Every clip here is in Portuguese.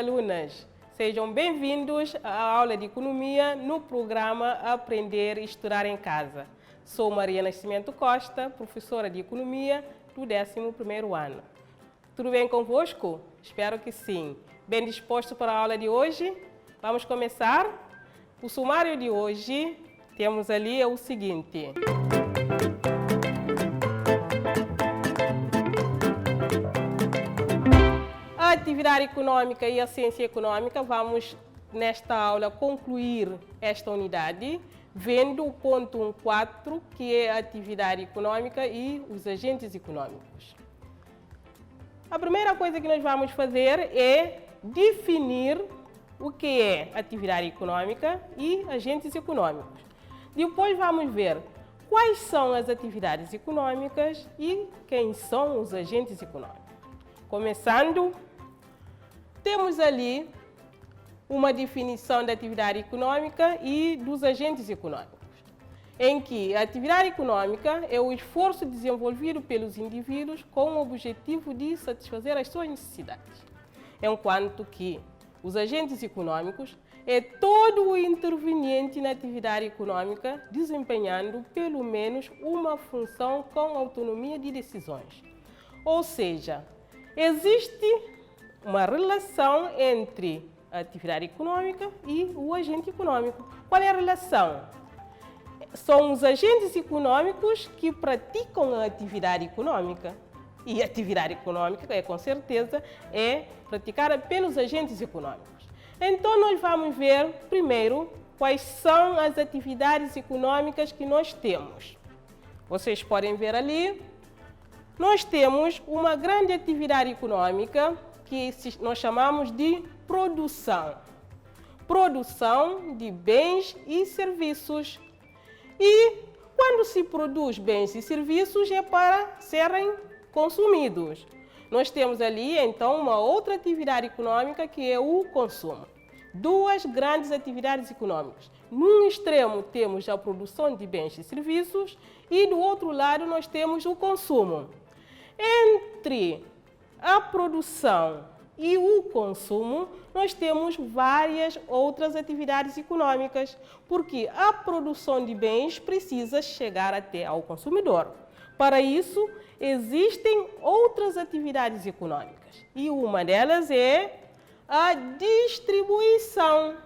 alunas. Sejam bem-vindos à aula de Economia no programa Aprender e Estudar em Casa. Sou Maria Nascimento Costa, professora de Economia do 11º ano. Tudo bem convosco? Espero que sim. Bem disposto para a aula de hoje? Vamos começar? O sumário de hoje temos ali o seguinte. A atividade econômica e a ciência econômica, vamos nesta aula concluir esta unidade, vendo o ponto 1.4, que é a atividade econômica e os agentes econômicos. A primeira coisa que nós vamos fazer é definir o que é atividade econômica e agentes econômicos. Depois vamos ver quais são as atividades econômicas e quem são os agentes econômicos. Começando, temos ali uma definição da atividade econômica e dos agentes econômicos, em que a atividade econômica é o esforço desenvolvido pelos indivíduos com o objetivo de satisfazer as suas necessidades, enquanto que os agentes econômicos é todo o interveniente na atividade econômica desempenhando pelo menos uma função com autonomia de decisões. Ou seja, existe uma relação entre a atividade econômica e o agente econômico. Qual é a relação? São os agentes econômicos que praticam a atividade econômica. E a atividade econômica, com certeza, é praticada pelos agentes econômicos. Então, nós vamos ver, primeiro, quais são as atividades econômicas que nós temos. Vocês podem ver ali, nós temos uma grande atividade econômica que nós chamamos de produção. Produção de bens e serviços. E quando se produz bens e serviços é para serem consumidos. Nós temos ali, então, uma outra atividade econômica que é o consumo. Duas grandes atividades econômicas. Num extremo temos a produção de bens e serviços e do outro lado nós temos o consumo. Entre a produção e o consumo, nós temos várias outras atividades econômicas, porque a produção de bens precisa chegar até ao consumidor. Para isso, existem outras atividades econômicas e uma delas é a distribuição.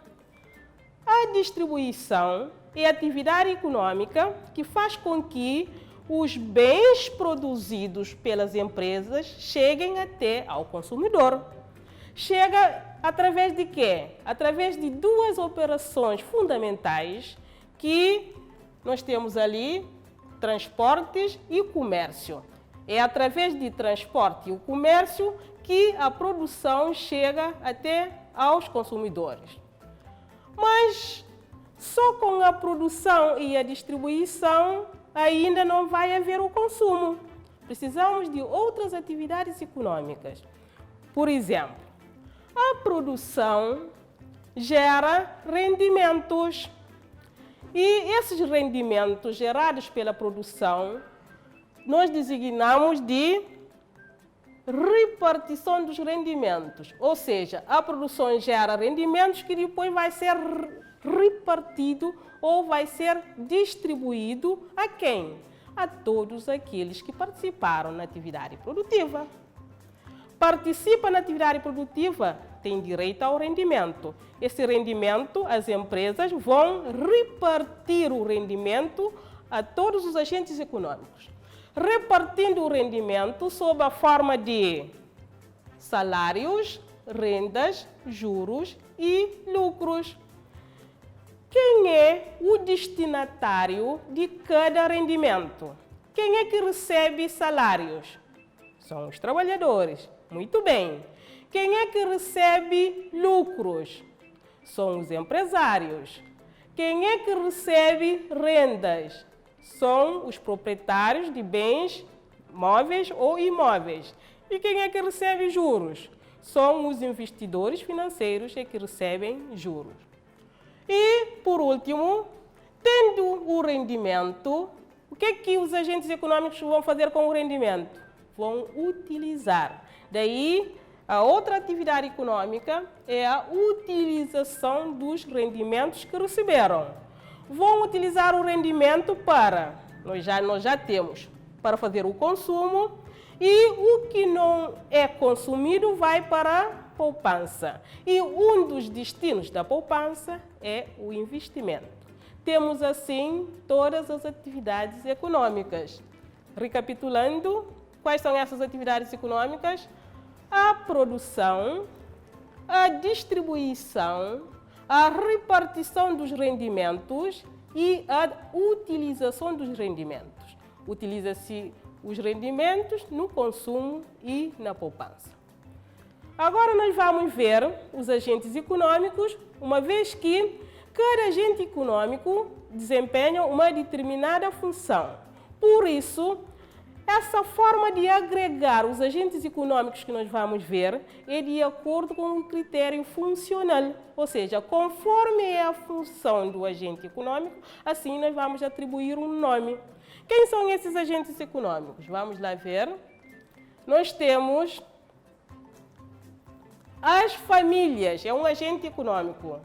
A distribuição é a atividade econômica que faz com que os bens produzidos pelas empresas cheguem até ao consumidor. Chega através de quê? Através de duas operações fundamentais que nós temos ali, transportes e comércio. É através de transporte e o comércio que a produção chega até aos consumidores. Mas só com a produção e a distribuição ainda não vai haver o consumo. Precisamos de outras atividades econômicas. Por exemplo, a produção gera rendimentos. E esses rendimentos gerados pela produção, nós designamos de repartição dos rendimentos. Ou seja, a produção gera rendimentos que depois vai ser repartido ou vai ser distribuído a quem? A todos aqueles que participaram na atividade produtiva. Participa na atividade produtiva, tem direito ao rendimento. Esse rendimento, as empresas vão repartir o rendimento a todos os agentes econômicos. Repartindo o rendimento sob a forma de salários, rendas, juros e lucros. Quem é o destinatário de cada rendimento? Quem é que recebe salários? São os trabalhadores. Muito bem. Quem é que recebe lucros? São os empresários. Quem é que recebe rendas? São os proprietários de bens móveis ou imóveis. E quem é que recebe juros? São os investidores financeiros que recebem juros. E, por último, tendo o rendimento, o que é que os agentes econômicos vão fazer com o rendimento? Vão utilizar. Daí A outra atividade econômica é a utilização dos rendimentos que receberam. Vão utilizar o rendimento para, nós já temos, para fazer o consumo, e o que não é consumido vai para a poupança. E um dos destinos da poupança é o investimento. Temos assim todas as atividades econômicas. Recapitulando, quais são essas atividades econômicas? A produção, a distribuição, a repartição dos rendimentos e a utilização dos rendimentos. Utiliza-se os rendimentos no consumo e na poupança. Agora nós vamos ver os agentes econômicos, uma vez que cada agente econômico desempenha uma determinada função. Por isso, essa forma de agregar os agentes econômicos que nós vamos ver é de acordo com o critério funcional, ou seja, conforme é a função do agente econômico, assim nós vamos atribuir um nome. Quem são esses agentes econômicos? Vamos lá ver. Nós temos as famílias, é um agente econômico.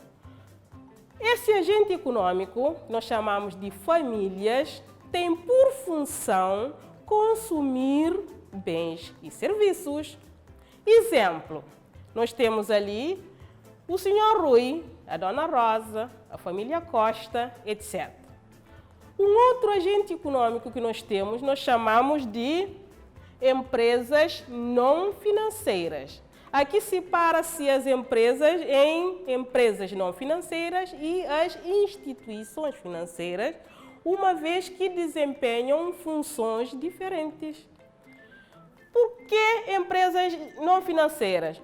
Esse agente econômico, nós chamamos de famílias, tem por função consumir bens e serviços. Exemplo, nós temos ali o senhor Rui, a dona Rosa, a família Costa, etc. Um outro agente econômico que nós temos, nós chamamos de empresas não financeiras. Aqui separa-se as empresas em empresas não financeiras e as instituições financeiras, uma vez que desempenham funções diferentes. Por que empresas não financeiras?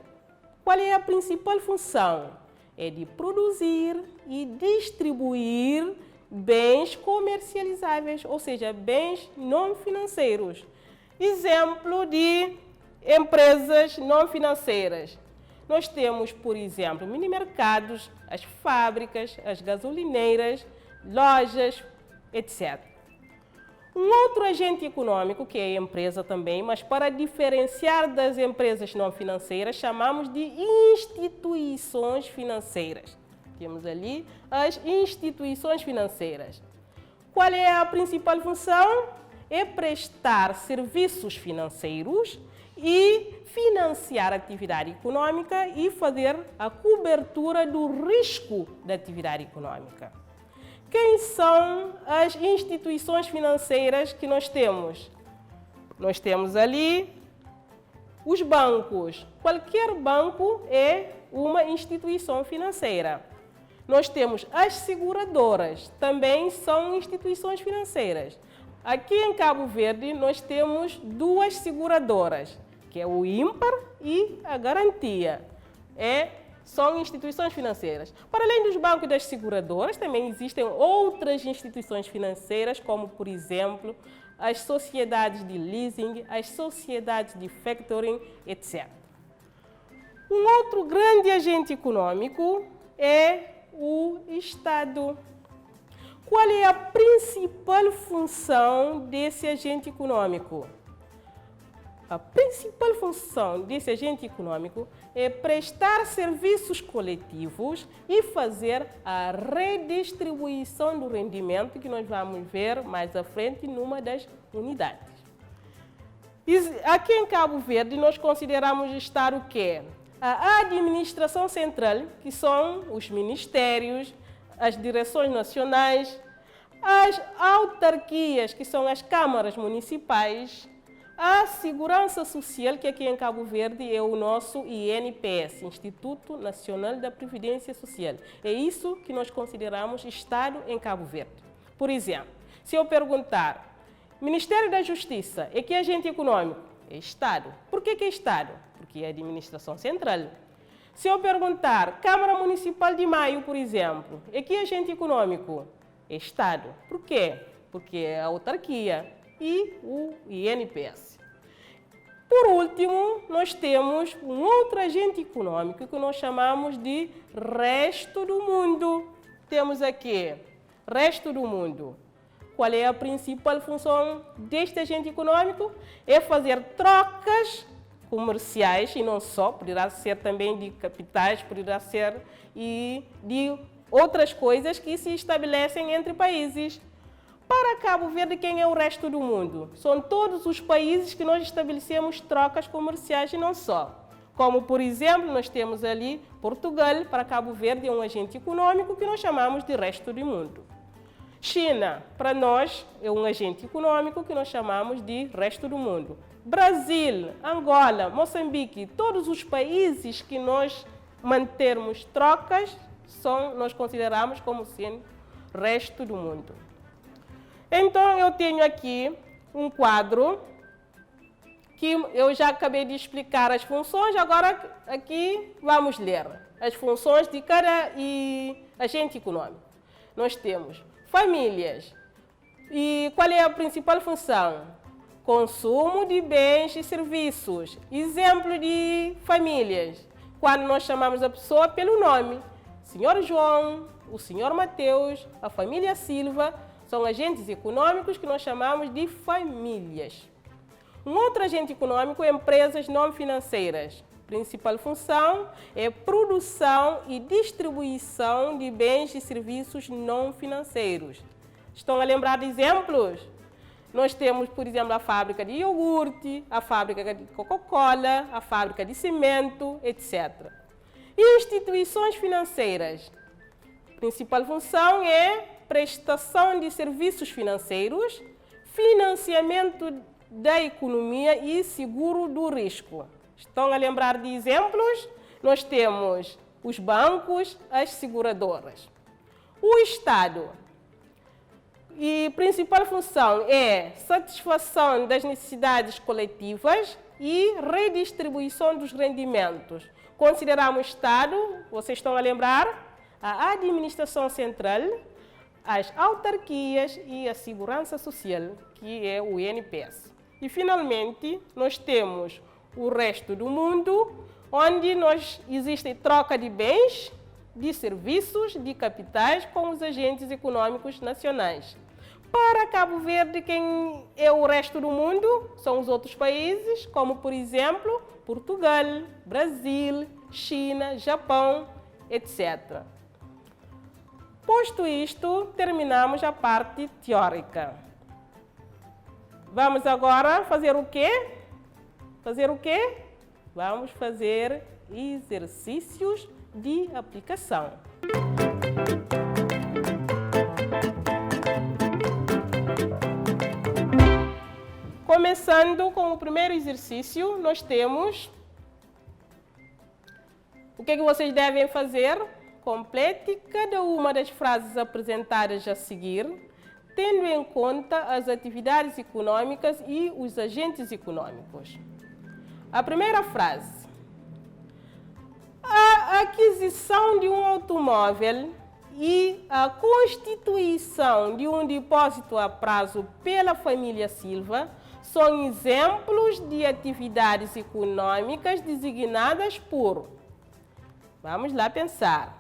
Qual é a principal função? É de produzir e distribuir bens comercializáveis, ou seja, bens não financeiros. Exemplo de empresas não financeiras. Nós temos, por exemplo, mini-mercados, as fábricas, as gasolineiras, lojas, etc. Um outro agente econômico, que é a empresa também, mas para diferenciar das empresas não financeiras, chamamos de instituições financeiras. Temos ali as instituições financeiras. Qual é a principal função? É prestar serviços financeiros e financiar a atividade econômica e fazer a cobertura do risco da atividade econômica. Quem são as instituições financeiras que nós temos? Nós temos ali os bancos. Qualquer banco é uma instituição financeira. Nós temos as seguradoras, também são instituições financeiras. Aqui em Cabo Verde nós temos duas seguradoras, que é o ímpar e a garantia. São instituições financeiras. Para além dos bancos e das seguradoras, também existem outras instituições financeiras, como, por exemplo, as sociedades de leasing, as sociedades de factoring, etc. Um outro grande agente econômico é o Estado. Qual é a principal função desse agente econômico? A principal função desse agente econômico é prestar serviços coletivos e fazer a redistribuição do rendimento, que nós vamos ver mais à frente numa das unidades. Aqui em Cabo Verde nós consideramos estar o quê? A administração central, que são os ministérios, as direções nacionais, as autarquias, que são as câmaras municipais, a segurança social, que aqui em Cabo Verde é o nosso INPS, Instituto Nacional da Previdência Social. É isso que nós consideramos Estado em Cabo Verde. Por exemplo, se eu perguntar, Ministério da Justiça, é que agente econômico? É Estado. Por que é Estado? Porque é a administração central. Se eu perguntar, Câmara Municipal de Maio, por exemplo, é que agente econômico? É Estado. Por quê? Porque é a autarquia e o INPS. Por último, nós temos um outro agente econômico que nós chamamos de resto do mundo. Temos aqui, resto do mundo. Qual é a principal função deste agente econômico? É fazer trocas comerciais e não só, poderá ser também de capitais, poderá ser e de outras coisas que se estabelecem entre países. Para Cabo Verde, quem é o resto do mundo? São todos os países que nós estabelecemos trocas comerciais e não só. Como, por exemplo, nós temos ali Portugal, para Cabo Verde é um agente econômico que nós chamamos de resto do mundo. China, para nós, é um agente econômico que nós chamamos de resto do mundo. Brasil, Angola, Moçambique, todos os países que nós mantermos trocas, nós consideramos como sendo resto do mundo. Então, eu tenho aqui um quadro que eu já acabei de explicar as funções, agora aqui vamos ler as funções de cada agente econômico. Nós temos famílias. E qual é a principal função? Consumo de bens e serviços. Exemplo de famílias. Quando nós chamamos a pessoa pelo nome. Senhor João, o senhor Mateus, a família Silva, são agentes econômicos que nós chamamos de famílias. Um outro agente econômico é empresas não financeiras. Principal função é produção e distribuição de bens e serviços não financeiros. Estão a lembrar de exemplos? Nós temos, por exemplo, a fábrica de iogurte, a fábrica de Coca-Cola, a fábrica de cimento, etc. E instituições financeiras. Principal função é prestação de serviços financeiros, financiamento da economia e seguro do risco. Estão a lembrar de exemplos? Nós temos os bancos, as seguradoras. O Estado. E principal função é satisfação das necessidades coletivas e redistribuição dos rendimentos. Consideramos Estado, vocês estão a lembrar, a administração central, as autarquias e a segurança social, que é o INPS. E, finalmente, nós temos o resto do mundo, onde existe troca de bens, de serviços, de capitais com os agentes econômicos nacionais. Para Cabo Verde, quem é o resto do mundo? São os outros países, como, por exemplo, Portugal, Brasil, China, Japão, etc. Posto isto, terminamos a parte teórica. Vamos agora fazer o quê? Fazer o quê? Vamos fazer exercícios de aplicação. Começando com o primeiro exercício, nós temos... O que vocês devem fazer? Complete cada uma das frases apresentadas a seguir, tendo em conta as atividades econômicas e os agentes econômicos. A primeira frase. A aquisição de um automóvel e a constituição de um depósito a prazo pela família Silva são exemplos de atividades econômicas designadas por... Vamos lá pensar.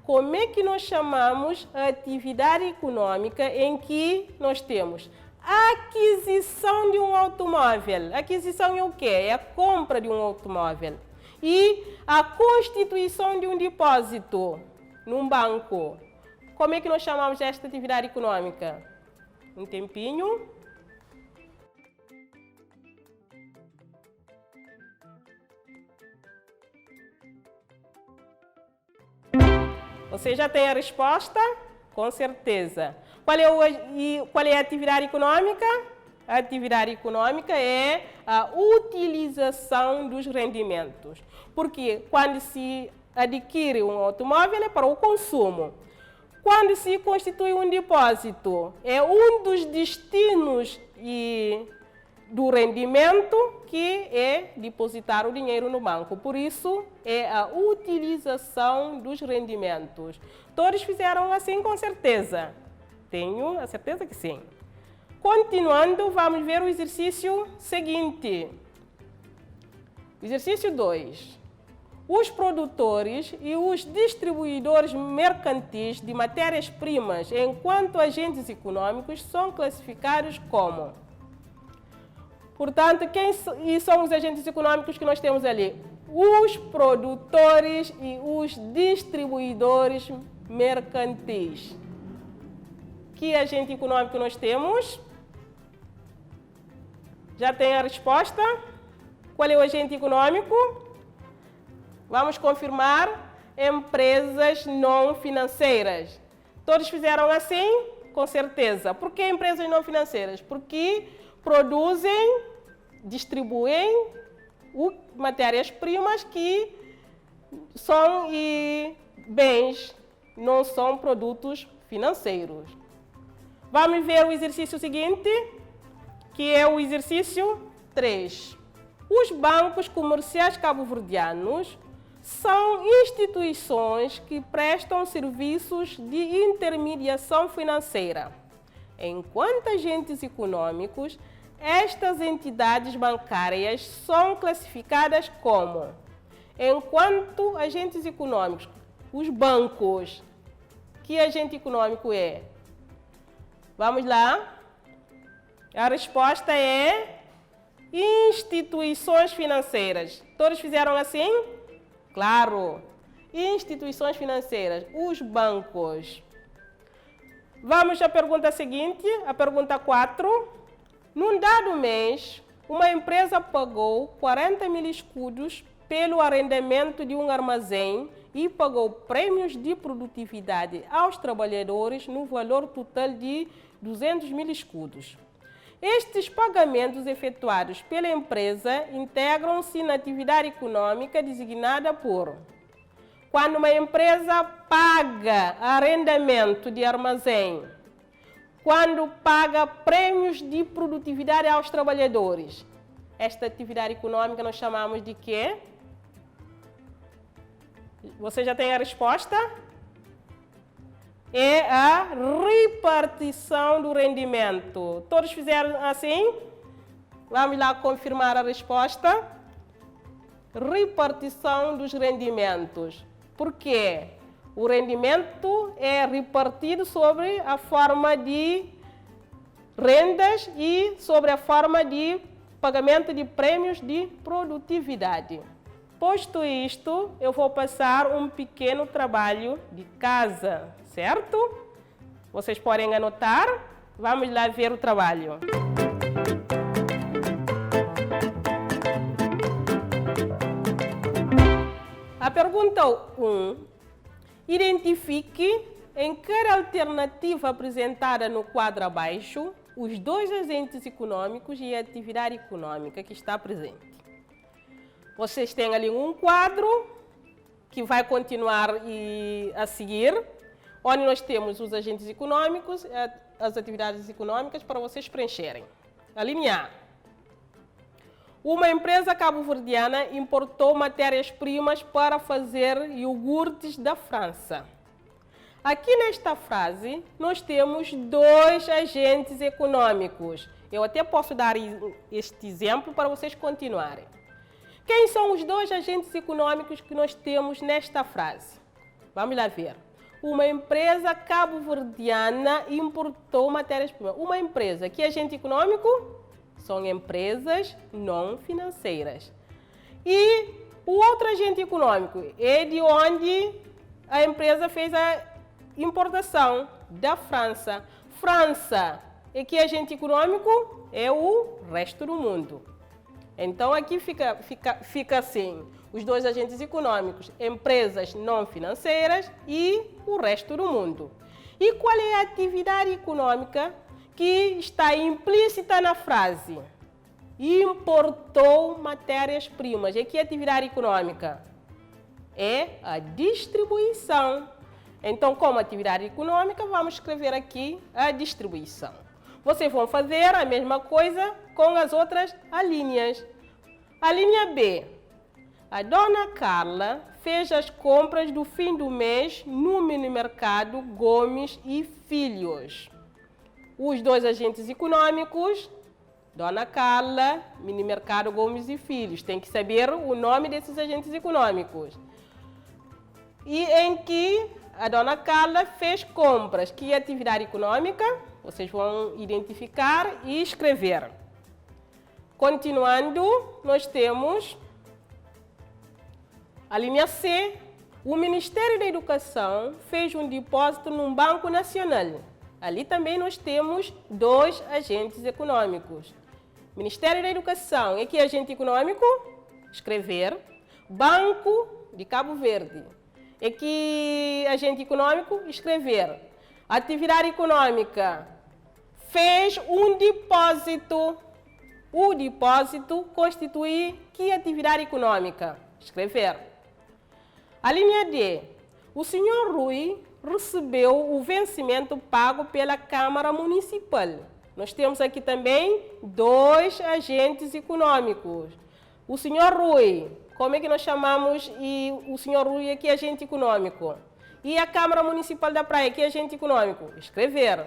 Como é que nós chamamos a atividade econômica em que nós temos a aquisição de um automóvel? Aquisição é o quê? É a compra de um automóvel. E a constituição de um depósito num banco. Como é que nós chamamos esta atividade econômica? Um tempinho. Você já tem a resposta? Com certeza. Qual é a atividade econômica? A atividade econômica é a utilização dos rendimentos. Porque quando se adquire um automóvel é para o consumo. Quando se constitui um depósito, é um dos destinos do rendimento que é depositar o dinheiro no banco. Por isso, é a utilização dos rendimentos. Todos fizeram assim com certeza? Tenho a certeza que sim. Continuando, vamos ver o exercício seguinte. Exercício 2. Os produtores e os distribuidores mercantis de matérias-primas, enquanto agentes econômicos, são classificados como... Portanto, e são os agentes econômicos que nós temos ali? Os produtores e os distribuidores mercantis. Que agente econômico nós temos? Já tem a resposta? Qual é o agente econômico? Vamos confirmar. Empresas não financeiras. Todos fizeram assim? Com certeza. Por que empresas não financeiras? Porque produzem, distribuem matérias-primas que são bens, não são produtos financeiros. Vamos ver o exercício seguinte, que é o exercício 3. Os bancos comerciais cabo-verdianos são instituições que prestam serviços de intermediação financeira. Enquanto agentes econômicos, estas entidades bancárias são classificadas como, enquanto agentes econômicos, os bancos. Que agente econômico é? Vamos lá. A resposta é instituições financeiras. Todos fizeram assim? Claro. Instituições financeiras, os bancos. Vamos à pergunta seguinte, a pergunta 4. Num dado mês, uma empresa pagou 40 mil escudos pelo arrendamento de um armazém e pagou prêmios de produtividade aos trabalhadores no valor total de 200 mil escudos. Estes pagamentos efetuados pela empresa integram-se na atividade econômica designada por... Quando uma empresa paga arrendamento de armazém, quando paga prêmios de produtividade aos trabalhadores, esta atividade econômica nós chamamos de quê? Você já tem a resposta? É a repartição do rendimento. Todos fizeram assim? Vamos lá confirmar a resposta. Repartição dos rendimentos. Por quê? O rendimento é repartido sobre a forma de rendas e sobre a forma de pagamento de prêmios de produtividade. Posto isto, eu vou passar um pequeno trabalho de casa, certo? Vocês podem anotar. Vamos lá ver o trabalho. A pergunta 1. Identifique em cada alternativa apresentada no quadro abaixo os dois agentes econômicos e a atividade econômica que está presente. Vocês têm ali um quadro que vai continuar a seguir, onde nós temos os agentes econômicos, as atividades econômicas para vocês preencherem. A linha A. Uma empresa cabo-verdiana importou matérias-primas para fazer iogurtes da França. Aqui nesta frase, nós temos dois agentes econômicos. Eu até posso dar este exemplo para vocês continuarem. Quem são os dois agentes econômicos que nós temos nesta frase? Vamos lá ver. Uma empresa cabo-verdiana importou matérias-primas. Uma empresa, que agente econômico? São empresas não financeiras. E o outro agente econômico é de onde a empresa fez a importação, da França. França é que agente econômico? É o resto do mundo. Então aqui fica assim, os dois agentes econômicos, empresas não financeiras e o resto do mundo. E qual é a atividade econômica que está implícita na frase? Importou matérias-primas. E que atividade econômica? É a distribuição. Então, como atividade econômica, vamos escrever aqui a distribuição. Vocês vão fazer a mesma coisa com as outras alíneas. A linha B. A dona Carla fez as compras do fim do mês no minimercado Gomes e Filhos. Os dois agentes econômicos, dona Carla, minimercado Gomes e Filhos. Tem que saber o nome desses agentes econômicos. E em que a dona Carla fez compras. Que atividade econômica? Vocês vão identificar e escrever. Continuando, nós temos a linha C. O Ministério da Educação fez um depósito num Banco Nacional. Ali também nós temos 2 agentes econômicos. Ministério da Educação, e que agente econômico? Escrever. Banco de Cabo Verde. E que agente econômico? Escrever. Atividade econômica. Fez um depósito. O depósito constitui que atividade econômica? Escrever. A linha D. O senhor Rui recebeu o vencimento pago pela Câmara Municipal. Nós temos aqui também 2 agentes econômicos. O senhor Rui, como é que nós chamamos? E o senhor Rui é que é agente econômico. E a Câmara Municipal da Praia, que é agente econômico? Escrever.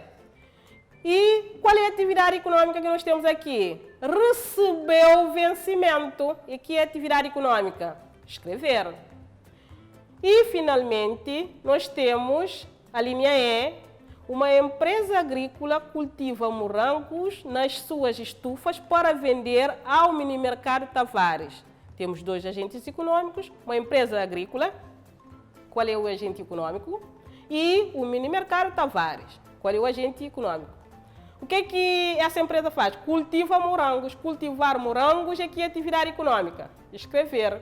E qual é a atividade econômica que nós temos aqui? Recebeu vencimento. E que é atividade econômica? Escrever. E, finalmente, nós temos a linha E. Uma empresa agrícola cultiva morangos nas suas estufas para vender ao minimercado Tavares. Temos 2 agentes econômicos, uma empresa agrícola, qual é o agente econômico? E o minimercado Tavares, qual é o agente econômico? O que é que essa empresa faz? Cultiva morangos. Cultivar morangos é que é atividade econômica? Escrever.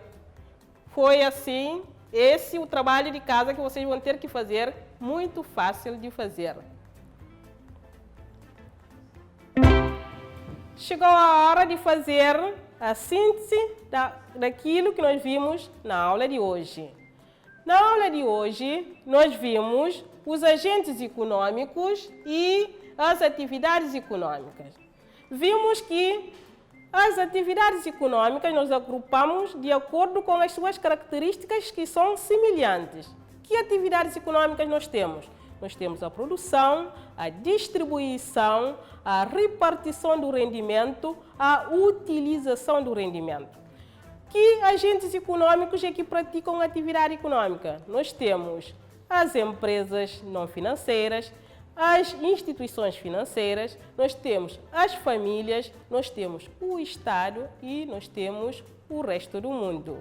Foi assim. Esse é o trabalho de casa que vocês vão ter que fazer, muito fácil de fazer. Chegou a hora de fazer a síntese daquilo que nós vimos na aula de hoje. Na aula de hoje, nós vimos os agentes econômicos e as atividades econômicas. Vimos que as atividades econômicas nós agrupamos de acordo com as suas características que são semelhantes. Que atividades econômicas nós temos? Nós temos a produção, a distribuição, a repartição do rendimento, a utilização do rendimento. Que agentes econômicos é que praticam atividade econômica? Nós temos as empresas não financeiras, as instituições financeiras, nós temos as famílias, nós temos o Estado e nós temos o resto do mundo.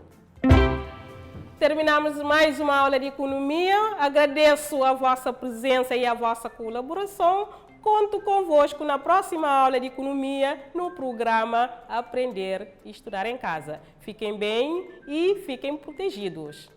Terminamos mais uma aula de economia. Agradeço a vossa presença e a vossa colaboração. Conto convosco na próxima aula de economia no programa Aprender e Estudar em Casa. Fiquem bem e fiquem protegidos.